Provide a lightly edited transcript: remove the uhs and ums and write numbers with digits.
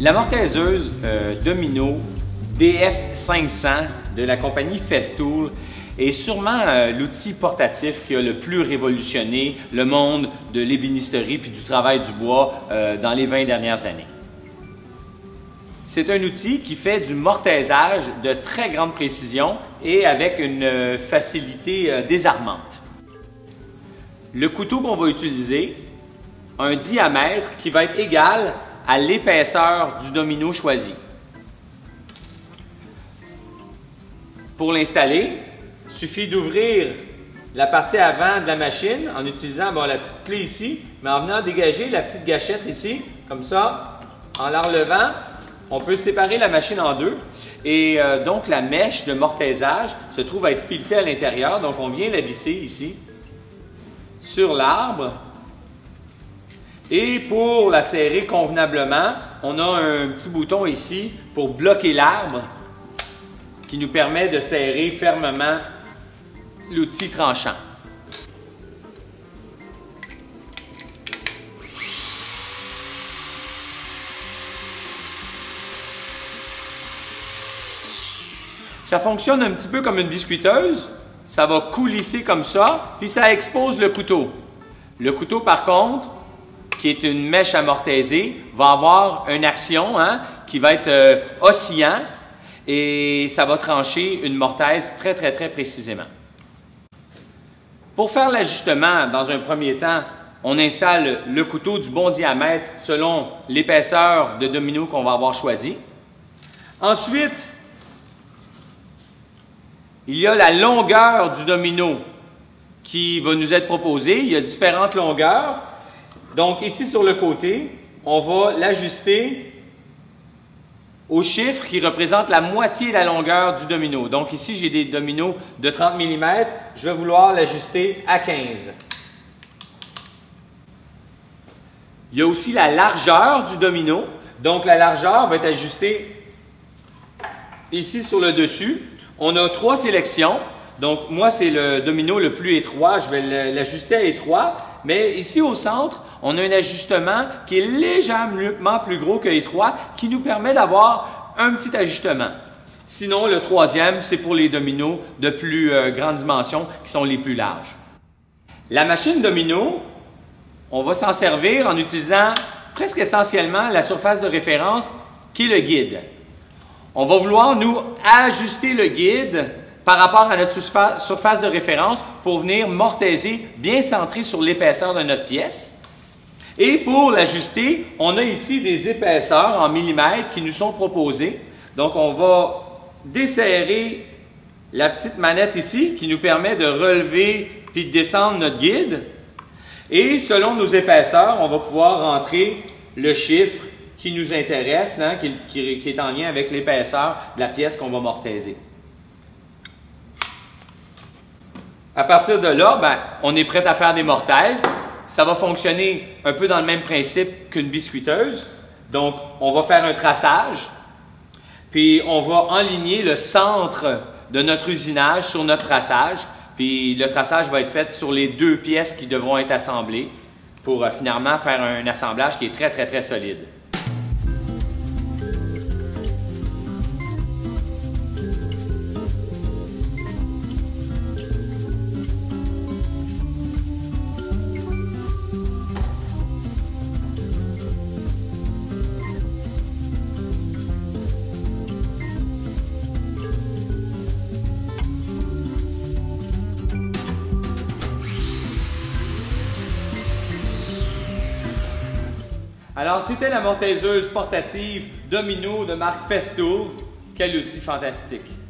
La mortaiseuse Domino DF500 de la compagnie Festool est sûrement l'outil portatif qui a le plus révolutionné le monde de l'ébénisterie puis du travail du bois dans les 20 dernières années. C'est un outil qui fait du mortaisage de très grande précision et avec une facilité désarmante. Le couteau qu'on va utiliser a un diamètre qui va être égal à l'épaisseur du domino choisi. Pour l'installer, il suffit d'ouvrir la partie avant de la machine en utilisant la petite clé ici, mais en venant dégager la petite gâchette ici, comme ça, en la relevant, on peut séparer la machine en deux et donc la mèche de mortaisage se trouve à être filetée à l'intérieur, donc on vient la visser ici sur l'arbre. Et pour la serrer convenablement, on a un petit bouton ici pour bloquer l'arbre qui nous permet de serrer fermement l'outil tranchant. Ça fonctionne un petit peu comme une biscuiteuse. Ça va coulisser comme ça, puis ça expose le couteau. Le couteau, par contre, qui est une mèche à mortaiser, va avoir une action qui va être oscillant et ça va trancher une mortaise très précisément. Pour faire l'ajustement, dans un premier temps, on installe le couteau du bon diamètre selon l'épaisseur de domino qu'on va avoir choisi. Ensuite, il y a la longueur du domino qui va nous être proposée. Il y a différentes longueurs. Donc ici sur le côté, on va l'ajuster au chiffre qui représente la moitié de la longueur du domino. Donc ici, j'ai des dominos de 30 mm. Je vais vouloir l'ajuster à 15. Il y a aussi la largeur du domino. Donc la largeur va être ajustée ici sur le dessus. On a 3 sélections. Donc moi, c'est le domino le plus étroit. Je vais l'ajuster à étroit. Mais ici au centre, on a un ajustement qui est légèrement plus gros que l'étroit, qui nous permet d'avoir un petit ajustement. Sinon, le troisième, c'est pour les dominos de plus grande dimension, qui sont les plus larges. La machine domino, on va s'en servir en utilisant presque essentiellement la surface de référence, qui est le guide. On va vouloir nous ajuster le guide par rapport à notre surface de référence pour venir mortaiser bien centré sur l'épaisseur de notre pièce. Et pour l'ajuster, on a ici des épaisseurs en millimètres qui nous sont proposées. Donc, on va desserrer la petite manette ici qui nous permet de relever puis de descendre notre guide. Et selon nos épaisseurs, on va pouvoir rentrer le chiffre qui nous intéresse, qui est en lien avec l'épaisseur de la pièce qu'on va mortaiser. À partir de là, on est prêt à faire des mortaises. Ça va fonctionner un peu dans le même principe qu'une biscuiteuse. Donc, on va faire un traçage, puis on va enligner le centre de notre usinage sur notre traçage. Puis le traçage va être fait sur les 2 pièces qui devront être assemblées pour finalement faire un assemblage qui est très solide. Alors, c'était la mortaiseuse portative Domino de marque Festool. Quel outil fantastique!